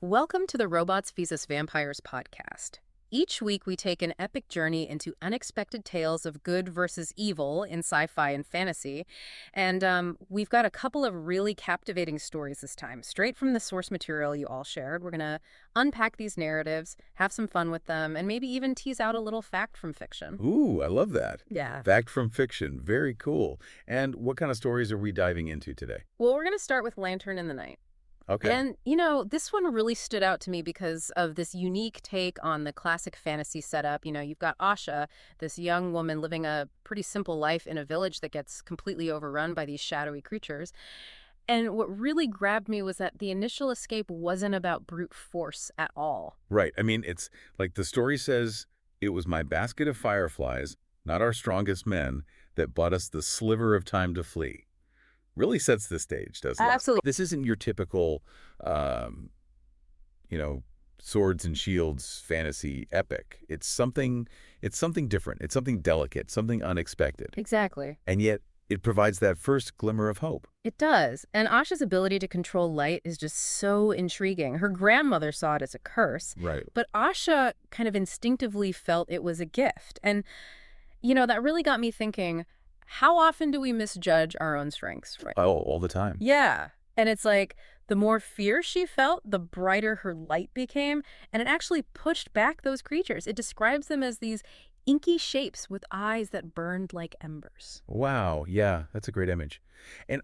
Welcome to the Robots vs. Vampires podcast. Each week, we take an epic journey into unexpected tales of good versus evil in sci-fi and fantasy. And we've got a couple of really captivating stories this time, straight from the source material you all shared. We're going to unpack these narratives, have some fun with them, and maybe even tease out a little fact from fiction. Ooh, I love that. Yeah. Fact from fiction. Very cool. And what kind of stories are we diving into today? Well, we're going to start with Lantern in the Night. Okay. And, this one really stood out to me because of this unique take on the classic fantasy setup. You've got Asha, this young woman living a pretty simple life in a village that gets completely overrun by these shadowy creatures. And what really grabbed me was that the initial escape wasn't about brute force at all. Right. I mean, it's like the story says, it was my basket of fireflies, not our strongest men, that bought us the sliver of time to flee. Really sets the stage, doesn't it? Absolutely. This isn't your typical, swords and shields fantasy epic. It's something different. It's something delicate, something unexpected. Exactly. And yet it provides that first glimmer of hope. It does. And Asha's ability to control light is just so intriguing. Her grandmother saw it as a curse. Right. But Asha kind of instinctively felt it was a gift. And, that really got me thinking, how often do we misjudge our own strengths? Right? Oh, all the time. Yeah. And it's like the more fear she felt, the brighter her light became. And it actually pushed back those creatures. It describes them as these inky shapes with eyes that burned like embers. Wow. Yeah, that's a great image. And,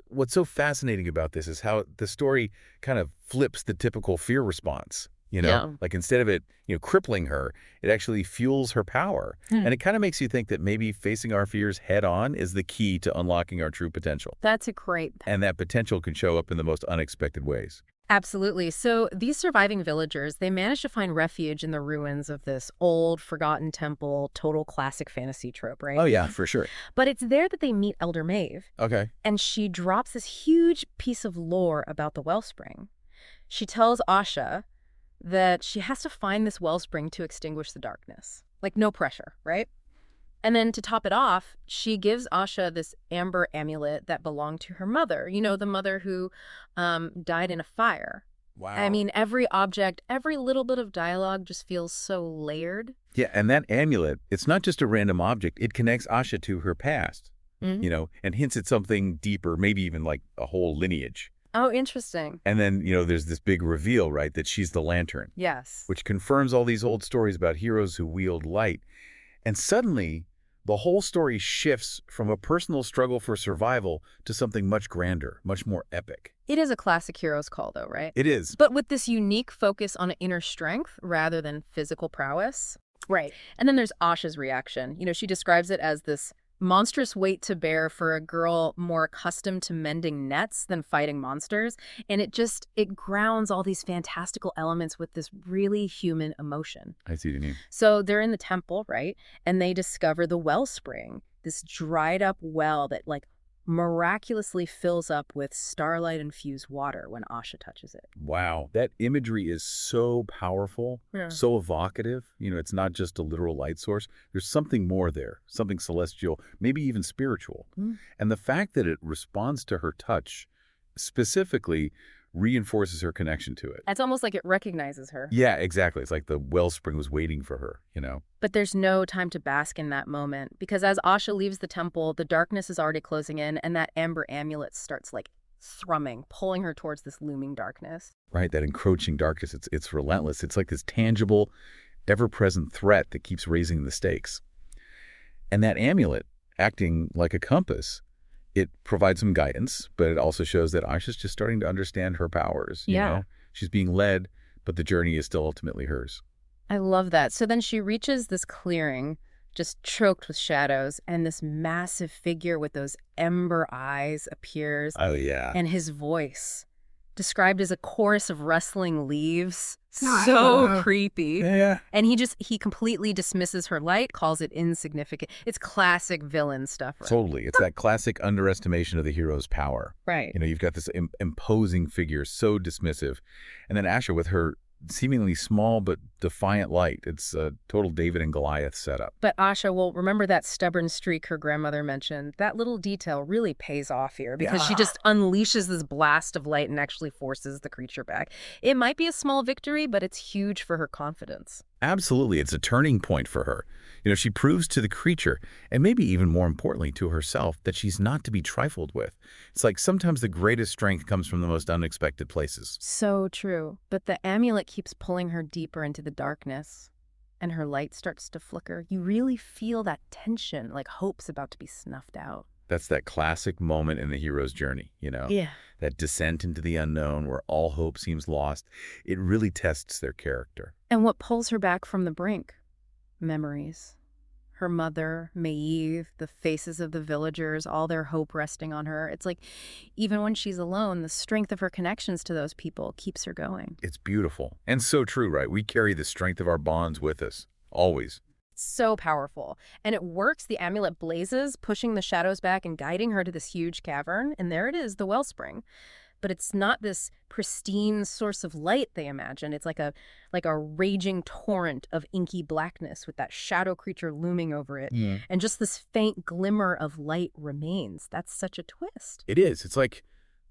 what's so fascinating about this is how the story kind of flips the typical fear response. Yeah. Like instead of it, crippling her, it actually fuels her power. And it kind of makes you think that maybe facing our fears head on is the key to unlocking our true potential. That's a great. And that potential can show up in the most unexpected ways. Absolutely. So these surviving villagers, they managed to find refuge in the ruins of this old, forgotten temple, total classic fantasy trope, right? Oh, yeah, for sure. But it's there that they meet Elder Maeve. Okay. And she drops this huge piece of lore about the wellspring. She tells Asha that she has to find this wellspring to extinguish the darkness. Like, no pressure, right? And then to top it off, she gives Asha this amber amulet that belonged to her mother. The mother who died in a fire. Wow. I mean, every object, every little bit of dialogue just feels so layered. Yeah, and that amulet, it's not just a random object. It connects Asha to her past, and hints at something deeper, maybe even like a whole lineage. Oh, interesting. And then, there's this big reveal, right, that she's the lantern. Yes. Which confirms all these old stories about heroes who wield light. And suddenly, the whole story shifts from a personal struggle for survival to something much grander, much more epic. It is a classic hero's call, though, right? It is. But with this unique focus on inner strength rather than physical prowess. Right. And then there's Asha's reaction. She describes it as this monstrous weight to bear for a girl more accustomed to mending nets than fighting monsters. And it grounds all these fantastical elements with this really human emotion. I see what you mean. So they're in the temple, right? And they discover the wellspring, this dried up well that miraculously fills up with starlight-infused water when Asha touches it. Wow. That imagery is so powerful, so evocative. It's not just a literal light source. There's something more there, something celestial, maybe even spiritual. And the fact that it responds to her touch specifically reinforces her connection to it. It's almost like it recognizes her. Yeah, exactly. It's like the wellspring was waiting for her, But there's no time to bask in that moment because as Asha leaves the temple, the darkness is already closing in and that amber amulet starts thrumming, pulling her towards this looming darkness. Right, that encroaching darkness, it's relentless. It's like this tangible, ever-present threat that keeps raising the stakes. And that amulet, acting like a compass, it provides some guidance, but it also shows that Asha's just starting to understand her powers. Yeah. She's being led, but the journey is still ultimately hers. I love that. So then she reaches this clearing, just choked with shadows, and this massive figure with those ember eyes appears. Oh, yeah. And his voice, described as a chorus of rustling leaves. So creepy. Yeah. And he completely dismisses her light, calls it insignificant. It's classic villain stuff. Right? Totally. It's that classic underestimation of the hero's power. Right. You've got this imposing figure, so dismissive. And then Asha, with her seemingly small but defiant light. It's a total David and Goliath setup. But Asha will remember that stubborn streak her grandmother mentioned. That little detail really pays off here because she just unleashes this blast of light and actually forces the creature back. It might be a small victory, but it's huge for her confidence. Absolutely. It's a turning point for her. She proves to the creature, and maybe even more importantly to herself, that she's not to be trifled with. It's like sometimes the greatest strength comes from the most unexpected places. So true. But the amulet keeps pulling her deeper into the darkness, and her light starts to flicker. You really feel that tension, like hope's about to be snuffed out. That's that classic moment in the hero's journey, Yeah. That descent into the unknown where all hope seems lost. It really tests their character. And what pulls her back from the brink? Memories. Her mother, Maeve, the faces of the villagers, all their hope resting on her. It's like even when she's alone, the strength of her connections to those people keeps her going. It's beautiful. And so true, right? We carry the strength of our bonds with us, always. So powerful. And it works. The amulet blazes, pushing the shadows back and guiding her to this huge cavern. And there it is, the wellspring. But it's not this pristine source of light they imagine. It's like a raging torrent of inky blackness with that shadow creature looming over it. Yeah. And just this faint glimmer of light remains. That's such a twist. It is. It's like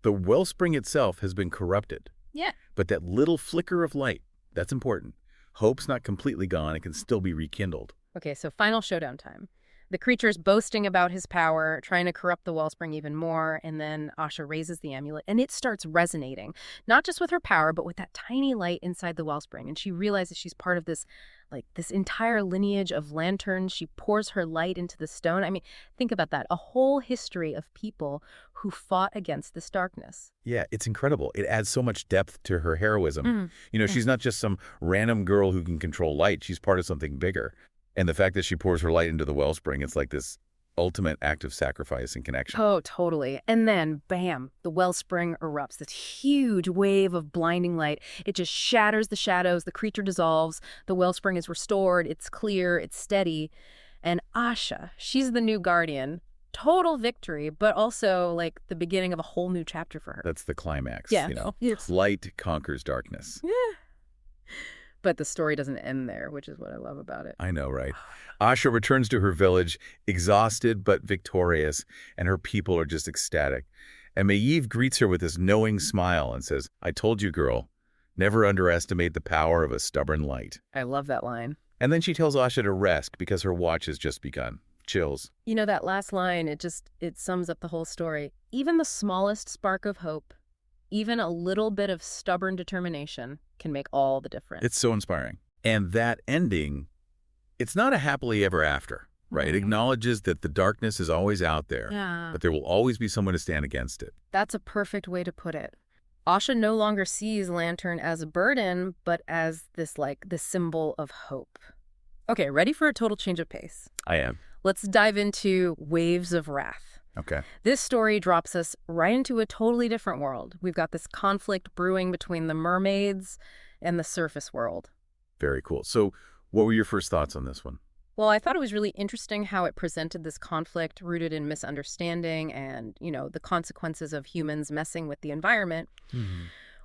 the wellspring itself has been corrupted. Yeah. But that little flicker of light, that's important. Hope's not completely gone. It can still be rekindled. Okay, so final showdown time. The creature's boasting about his power, trying to corrupt the wellspring even more, and then Asha raises the amulet, and it starts resonating, not just with her power, but with that tiny light inside the wellspring. And she realizes she's part of this entire lineage of lanterns. She pours her light into the stone. I mean, think about that. A whole history of people who fought against this darkness. Yeah, it's incredible. It adds so much depth to her heroism. She's not just some random girl who can control light. She's part of something bigger. And the fact that she pours her light into the wellspring, it's like this ultimate act of sacrifice and connection. Oh, totally. And then, bam, the wellspring erupts. This huge wave of blinding light. It just shatters the shadows. The creature dissolves. The wellspring is restored. It's clear. It's steady. And Asha, she's the new guardian. Total victory, but also like the beginning of a whole new chapter for her. That's the climax, Yeah. Yes. Light conquers darkness. Yeah. But the story doesn't end there, which is what I love about it. I know, right? Asha returns to her village, exhausted but victorious, and her people are just ecstatic. And Maeve greets her with this knowing smile and says, "I told you, girl, never underestimate the power of a stubborn light." I love that line. And then she tells Asha to rest because her watch has just begun. Chills. That last line, it sums up the whole story. Even the smallest spark of hope, even a little bit of stubborn determination can make all the difference. It's so inspiring. And that ending, it's not a happily ever after, right? It acknowledges that the darkness is always out there, but there will always be someone to stand against it. That's a perfect way to put it. Asha no longer sees Lantern as a burden, but as the symbol of hope. Okay, ready for a total change of pace? I am. Let's dive into Waves of Wrath. Okay. This story drops us right into a totally different world. We've got this conflict brewing between the mermaids and the surface world. Very cool. So what were your first thoughts on this one? Well, I thought it was really interesting how it presented this conflict rooted in misunderstanding and, the consequences of humans messing with the environment.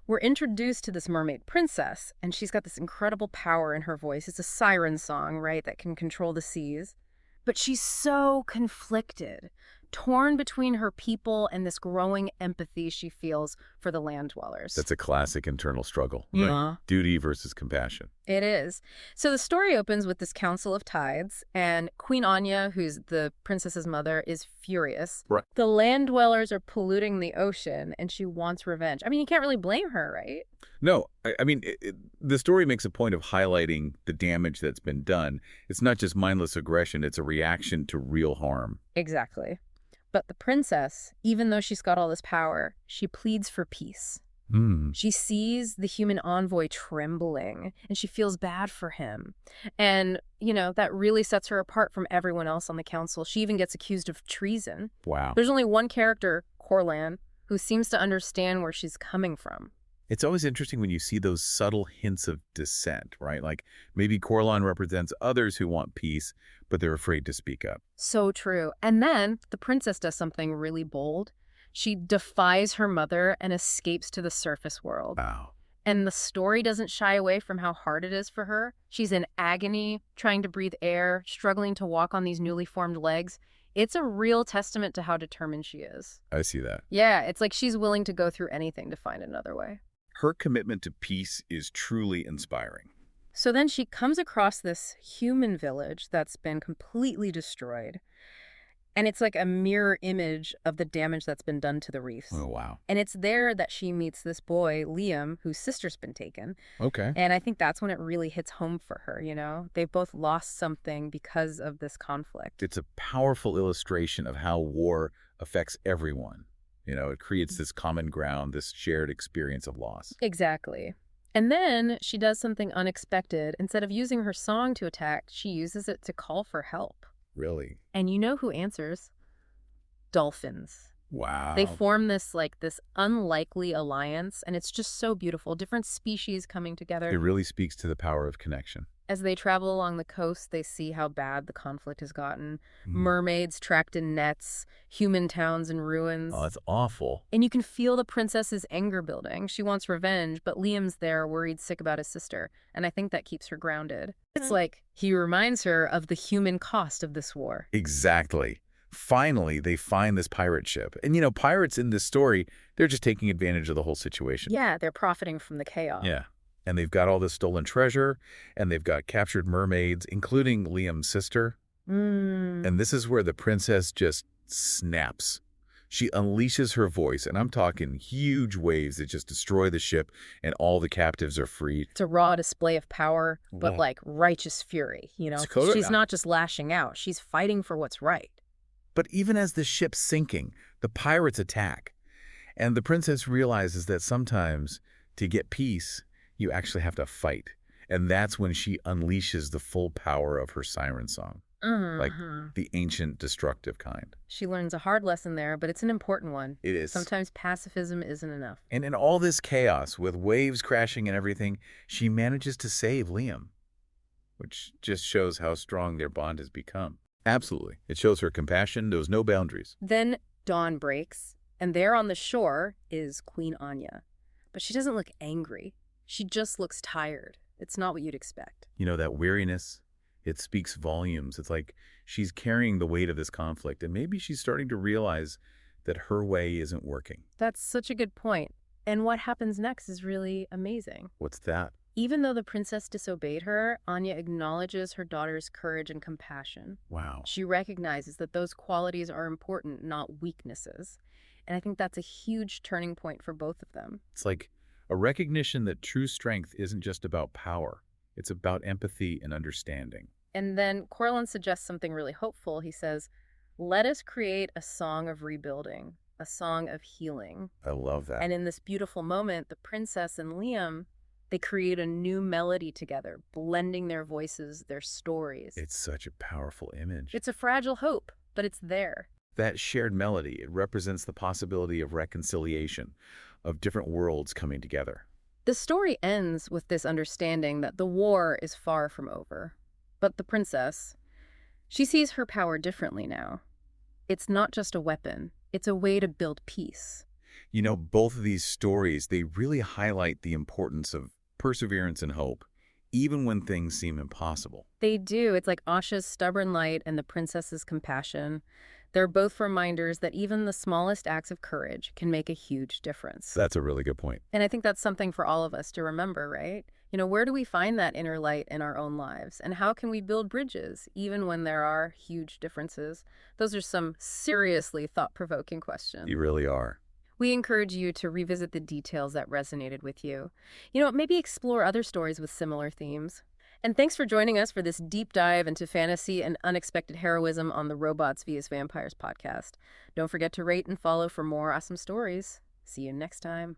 We're introduced to this mermaid princess, and she's got this incredible power in her voice. It's a siren song, right, that can control the seas. But she's so conflicted, torn between her people and this growing empathy she feels for the land dwellers. That's a classic internal struggle, Yeah. right? Duty versus compassion. It is. So the story opens with this Council of Tides, and Queen Anya, who's the princess's mother, is furious. Right. The land dwellers are polluting the ocean, and she wants revenge. I mean, you can't really blame her, right? No, I mean, the story makes a point of highlighting the damage that's been done. It's not just mindless aggression. It's a reaction to real harm. Exactly. But the princess, even though she's got all this power, she pleads for peace. She sees the human envoy trembling, and she feels bad for him. And, that really sets her apart from everyone else on the council. She even gets accused of treason. Wow. There's only one character, Corlan, who seems to understand where she's coming from. It's always interesting when you see those subtle hints of dissent, right? Like maybe Corlan represents others who want peace, but they're afraid to speak up. So true. And then the princess does something really bold. She defies her mother and escapes to the surface world. Wow. And the story doesn't shy away from how hard it is for her. She's in agony, trying to breathe air, struggling to walk on these newly formed legs. It's a real testament to how determined she is. I see that. Yeah, it's like she's willing to go through anything to find another way. Her commitment to peace is truly inspiring. So then she comes across this human village that's been completely destroyed. And it's like a mirror image of the damage that's been done to the reefs. Oh, wow. And it's there that she meets this boy, Liam, whose sister's been taken. Okay. And I think that's when it really hits home for her, you know? They've both lost something because of this conflict. It's a powerful illustration of how war affects everyone. It creates this common ground, this shared experience of loss. Exactly. And then she does something unexpected. Instead of using her song to attack, she uses it to call for help. Really? And you know who answers? Dolphins. Wow. They form this unlikely alliance, and it's just so beautiful. Different species coming together. It really speaks to the power of connection. As they travel along the coast, they see how bad the conflict has gotten. Mm. Mermaids trapped in nets, human towns in ruins. Oh, that's awful. And you can feel the princess's anger building. She wants revenge, but Liam's there, worried sick about his sister. And I think that keeps her grounded. It's like he reminds her of the human cost of this war. Exactly. Finally, they find this pirate ship. And, pirates in this story, they're just taking advantage of the whole situation. Yeah, they're profiting from the chaos. Yeah. And they've got all this stolen treasure, and they've got captured mermaids, including Liam's sister. And this is where the princess just snaps. She unleashes her voice, and I'm talking huge waves that just destroy the ship, and all the captives are freed. It's a raw display of power, but Wow. like righteous fury, She's not just lashing out, she's fighting for what's right. But even as the ship's sinking, the pirates attack. And the princess realizes that sometimes, to get peace, you actually have to fight. And that's when she unleashes the full power of her siren song. Like the ancient destructive kind. She learns a hard lesson there, but it's an important one. It is. Sometimes pacifism isn't enough. And in all this chaos, with waves crashing and everything, she manages to save Liam, which just shows how strong their bond has become. Absolutely. It shows her compassion. There was no boundaries. Then dawn breaks, and there on the shore is Queen Anya. But she doesn't look angry. She just looks tired. It's not what you'd expect. That weariness, it speaks volumes. It's like she's carrying the weight of this conflict, and maybe she's starting to realize that her way isn't working. That's such a good point. And what happens next is really amazing. What's that? Even though the princess disobeyed her, Anya acknowledges her daughter's courage and compassion. Wow. She recognizes that those qualities are important, not weaknesses. And I think that's a huge turning point for both of them. It's like a recognition that true strength isn't just about power. It's about empathy and understanding. And then Corlin suggests something really hopeful. He says, let us create a song of rebuilding, a song of healing. I love that. And in this beautiful moment, the princess and Liam, they create a new melody together, blending their voices, their stories. It's such a powerful image. It's a fragile hope, but it's there. That shared melody, it represents the possibility of reconciliation, of different worlds coming together. The story ends with this understanding that the war is far from over. But the princess, she sees her power differently now. It's not just a weapon. It's a way to build peace. Both of these stories, they really highlight the importance of perseverance and hope, even when things seem impossible. They do. It's like Asha's stubborn light and the princess's compassion. They're both reminders that even the smallest acts of courage can make a huge difference. That's a really good point. And I think that's something for all of us to remember, right? Where do we find that inner light in our own lives? And how can we build bridges, even when there are huge differences? Those are some seriously thought-provoking questions. You really are. We encourage you to revisit the details that resonated with you. Maybe explore other stories with similar themes. And thanks for joining us for this deep dive into fantasy and unexpected heroism on the Robots vs. Vampires podcast. Don't forget to rate and follow for more awesome stories. See you next time.